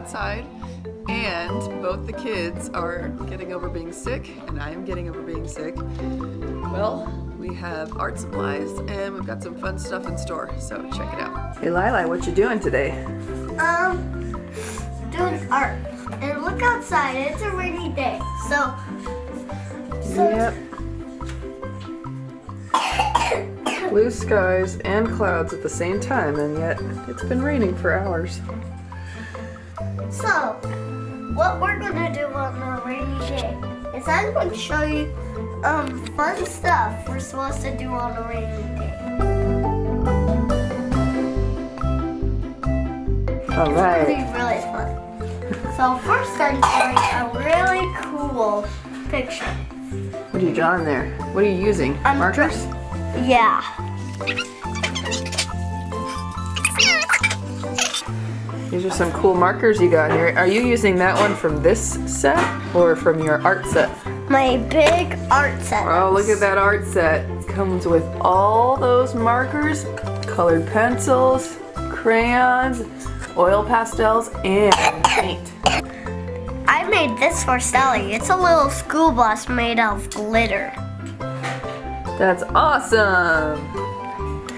outside, and both the kids are getting over being sick, and I am getting over being sick. Well, we have art supplies, and we've got some fun stuff in store, so check it out. Hey Lila, what you doing today? Doing art. And look outside, it's a rainy day. So Yep. Blue skies and clouds at the same time, and yet it's been raining for hours. So, what we're gonna do on a rainy day is I'm going to show you fun stuff we're supposed to do on a rainy day. All right. It's gonna be really fun. So first I'm drawing a really cool picture. What are you drawing there? What are you using? I'm Markers? Yeah. These are some cool markers you got here. Are you using that one from this set or from your art set? My big art set. Oh, look at that art set. It comes with all those markers, colored pencils, crayons, oil pastels, and paint. I made this for Sally. It's a little school bus made of glitter. That's awesome!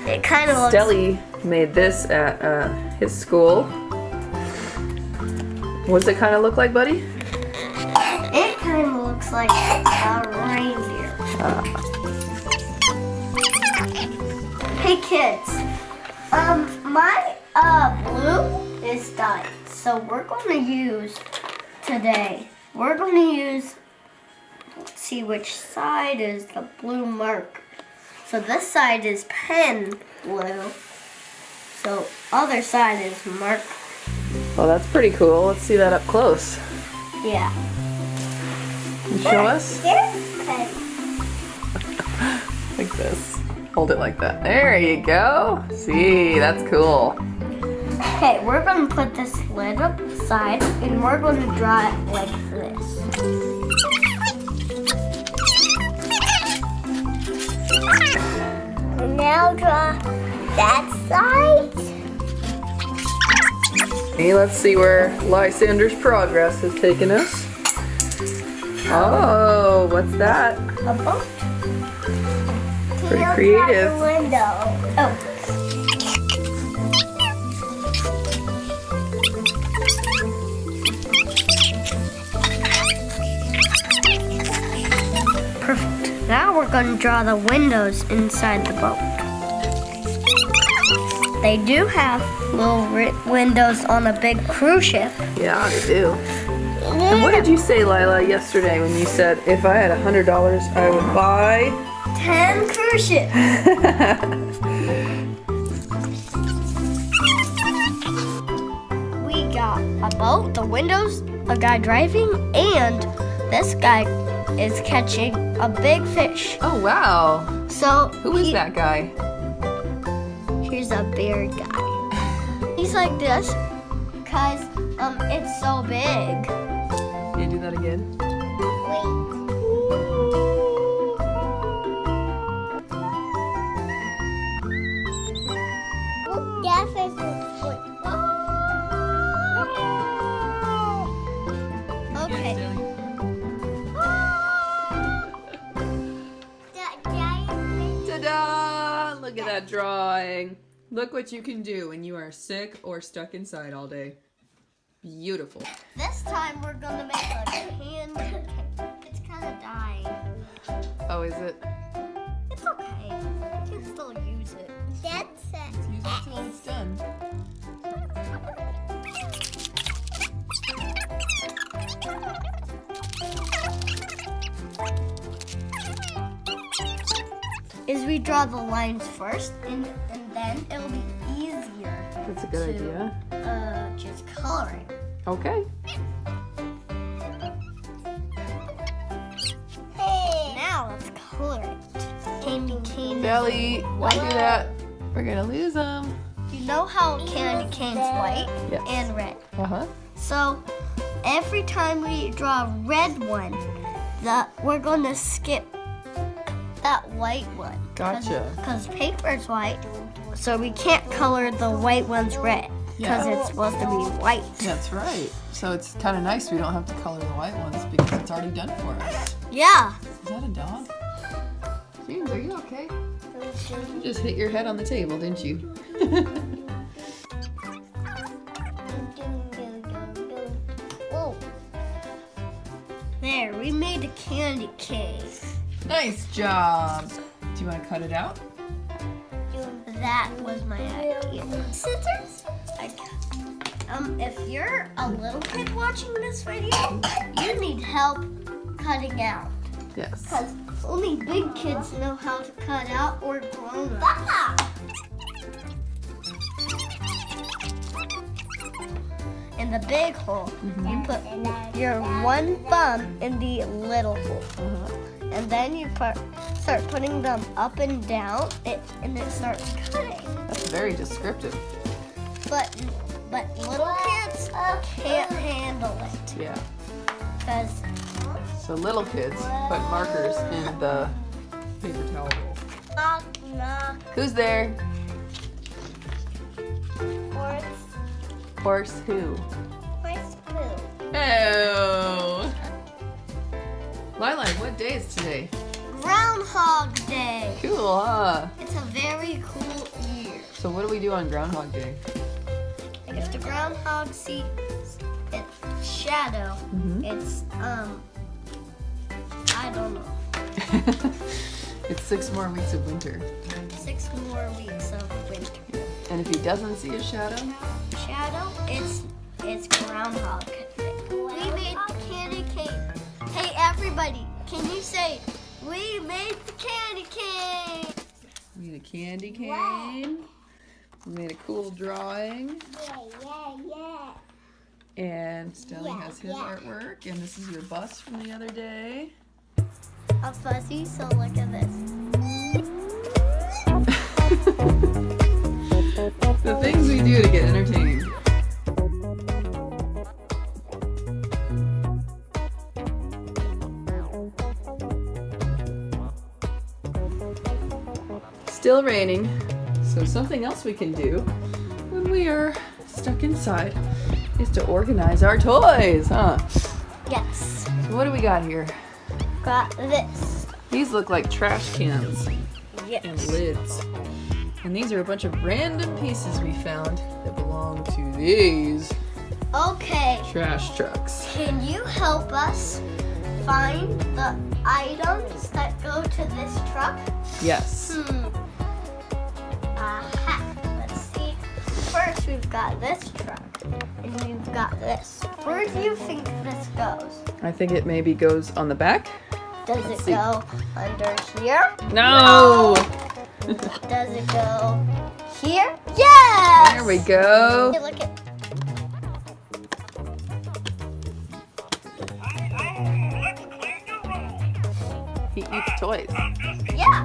It kind of looks... Stelly made this at his school. What does it kind of look like, buddy? It kind of looks like a reindeer. Hey kids, my blue is done. So we're going to use today, let's see which side is the blue marker. So this side is pen blue. So other side is marker. Well, that's pretty cool. Let's see that up close. Yeah. Can you show us? Okay. Like this. Hold it like that. There you go. See, that's cool. Okay, we're going to put this lid up the side and we're going to draw it like this. And now draw that side. Hey, let's see where Lysander's progress has taken us. Oh, what's that? A boat. Pretty Now creative. draw the window. Oh. Perfect. Now we're going to draw the windows inside the boat. They do have little windows on a big cruise ship. Yeah, they do. And what did you say, Lila, yesterday when you said if I had $100, I would buy 10 cruise ships. We got a boat, the windows, a guy driving, and this guy is catching a big fish. Oh, wow. So Who is that guy? Here's a beard guy. He's like this because it's so big. Can you do that again? Okay. Ta-da! Look at that drawing. Look what you can do when you are sick or stuck inside all day. Beautiful. This time we're gonna make a candy cake. It's kind of dying. Oh, is it? It's okay. You can still use it. That's it. Let's use it till it's done. Is we draw the lines first, and then it'll be easier. That's a good idea. Just coloring. Okay. Hey. Now let's color it. Candy cane. Belly, don't do that. We're gonna lose them. You know how candy cane's white Yes. and red. Uh-huh. So every time we draw a red one, we're gonna skip that white one. Gotcha. Because paper's white, so we can't color the white ones red. because it's supposed to be white. That's right. So it's kind of nice we don't have to color the white ones because it's already done for us. Yeah. Is that a dog? James, are you okay? You just hit your head on the table, didn't you? Whoa. There, we made a candy cane. Nice job. Do you want to cut it out? That was my idea. Scissors? If you're a little kid watching this video, you need help cutting out. Yes. Because only big kids know how to cut out or grown-ups. In the big hole, you put your one thumb in the little hole. And then you start putting them up and down, and it starts cutting. That's very descriptive. But little kids can't handle it. Yeah. Because So little kids put markers in the paper towel roll. knock, knock, Who's there? Horse who? my spoon. Oh. Lilac, what day is today? Groundhog Day. Cool, huh? It's a very cool year. So what do we do on Groundhog Day? If the groundhog sees its shadow, it's I don't know. It's 6 more weeks of winter. 6 more weeks of winter. And if he doesn't see a shadow? Shadow, it's Groundhog Day. We made the candy cane. Hey everybody, can you say we made the candy cane? We made a candy cane. We made a cool drawing. Yeah. And Stelly has his artwork. And this is your bus from the other day. A fuzzy, so look at this. The things we do to get entertained. Still raining, so something else we can do when we are stuck inside is to organize our toys, huh? Yes. So what do we got here? Got this. These look like trash cans and Yes. lids. And these are a bunch of random pieces we found that belong to these Okay. trash trucks. Can you help us find the items that go to this truck? Yes. Aha. Let's see. First, we've got this truck, and we've got this. Where do you think this goes? I think it maybe goes on the back. Does Let's it see. go under here? No! Does it go here? Yes! There we go. Hey, look at. He eats toys. Yeah.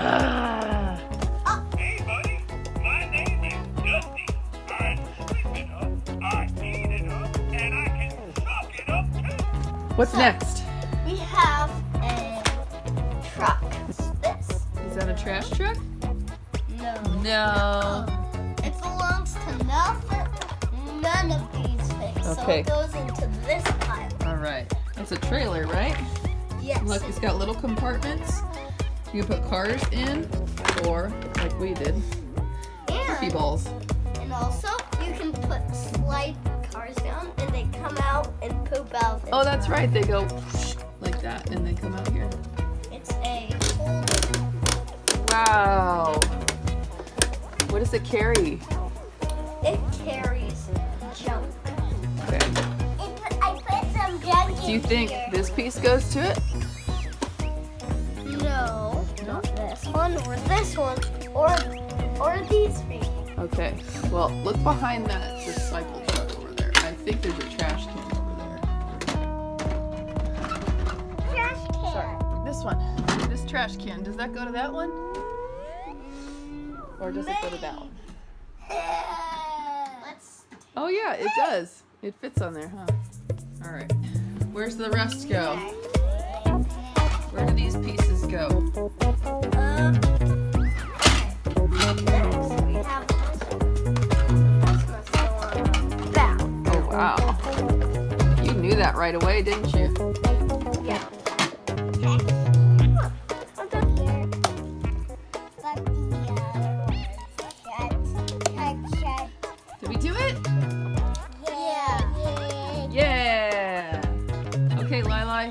Ah. Hey buddy, my name is Dusty. I sweep it up, I clean it up, and I can suck it up too. What's next? We have a truck. This? Is that a trash truck? No. No. It belongs to none of these things. Okay. So it goes into this pile. All right. It's a trailer, right? Yes. Look, it's got little compartments. You can put cars in, or like we did, Fluffy balls. And also, you can slide cars down and they come out and poop out. Oh, that's right. They go like that, and they come out here. It's a holder. Wow. What does it carry? It carries junk. Okay. I put some junk Do you think this piece goes to it? No, not this one, or this one, or these three. Okay. Well, look behind that recycle truck over there. I think there's a trash can over there. Trash can. Sorry. This one. This trash can. Does that go to that one? Or does it go to that one? Let's. Oh yeah, it does. It fits on there, huh? All right. Where's the rest go? these pieces go? Okay. Next, we have this one. That's gonna go on the back. Oh, wow. You knew that right away, didn't you? Yeah. Okay. What's up here? Did we do it? Yeah. Yeah. Okay, Lili.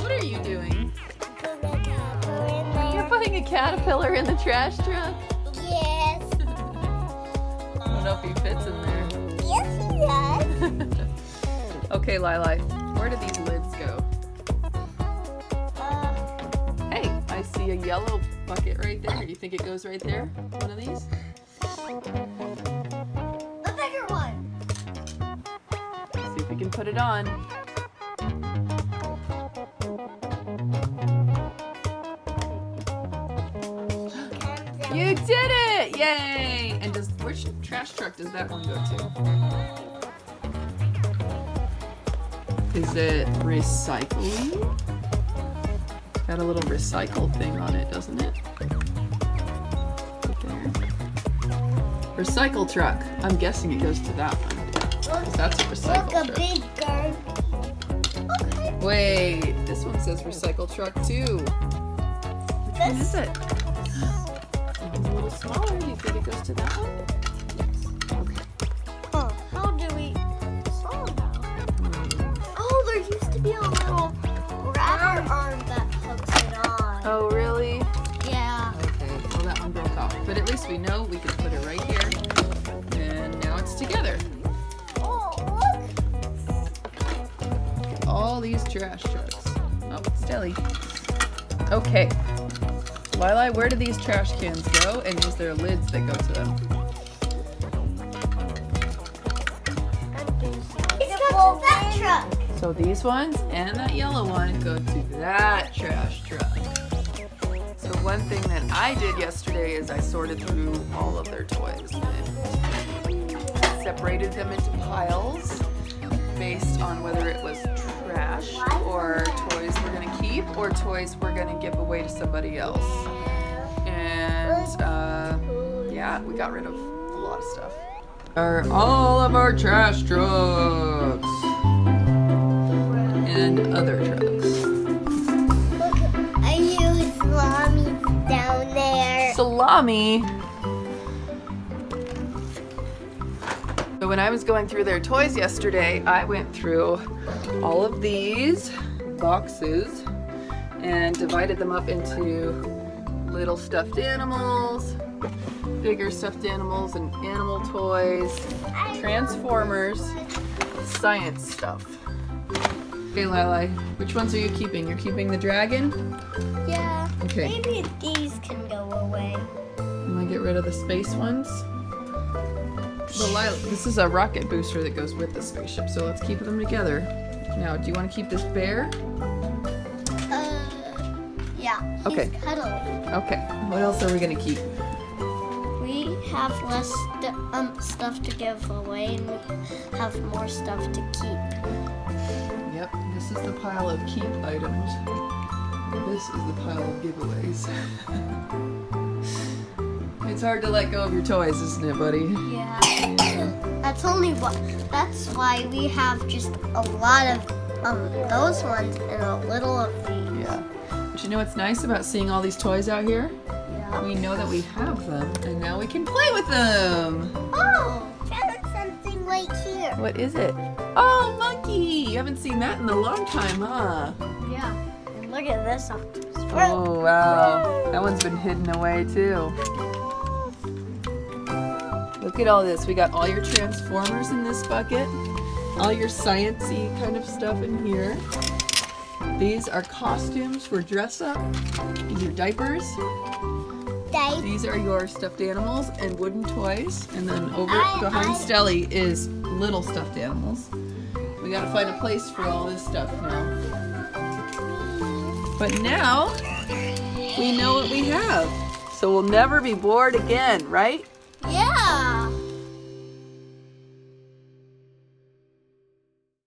What are you doing? You're putting a caterpillar in the trash truck? Yes. I don't know if he fits in there. Yes, he does. Okay, Lili. Where do these lids go? Hey, I see a yellow bucket right there. Do you think it goes right there? One of these? The bigger one. See if we can put it on. You did it! Yay! And which trash truck does that one go to? Is it recycling? Got a little recycle thing on it, doesn't it? Right there. Recycle truck. I'm guessing it goes to that one. 'Cause that's a recycle Look, a truck. big gun. Okay. Wait, this one says recycle truck too. Which one is it? That one's a little smaller. Do you think it goes to that one? Okay. Huh. How do we solve that? Oh, there used to be a little rubber arm that hooks it on. Oh, really? Yeah. Okay, well that one broke off. But at least we know we can put it right here. And now it's together. Oh, look. All these trash trucks. Oh, Stelly. Okay. Lili, where do these trash cans go? And is there lids that go to them? It's got that truck. So these ones and that yellow one go to that trash truck. So one thing that I did yesterday is I sorted through all of their toys and separated them into piles based on whether it was trash or toys we're gonna keep or toys we're gonna give away to somebody else. And yeah, we got rid of a lot of stuff. Are all of our trash trucks and other trucks. Look, I use salami down there. Salami. So when I was going through their toys yesterday, I went through all of these boxes and divided them up into little stuffed animals, bigger stuffed animals, and animal toys, Transformers, science stuff. Okay, Lili, which ones are you keeping? You're keeping the dragon? Yeah. Okay. Maybe these can go away. I'm gonna get rid of the space ones. Well, this is a rocket booster that goes with the spaceship, so let's keep them together. Now, do you want to keep this bear? Yeah. He's Okay. cuddly. Okay. What else are we gonna keep? We have less stuff to give away, and we have more stuff to keep. Yep, this is the pile of keep items. This is the pile of giveaways. It's hard to let go of your toys, isn't it, buddy? Yeah. That's only what. That's why we have just a lot of those ones and a little of these. Yeah. But you know what's nice about seeing all these toys out here? Yeah. We know that we have them, and now we can play with them. Oh, found something right here. What is it? Oh, monkey! You haven't seen that in a long time, huh? Yeah. And look at this octopus. Oh, wow. That one's been hidden away, too. Look at all this. We got all your Transformers in this bucket. All your science-y kind of stuff in here. These are costumes for dress up. These are diapers. These are your stuffed animals and wooden toys. And then over behind Stelly is little stuffed animals. We gotta find a place for all this stuff now. But now, we know what we have. So we'll never be bored again, right?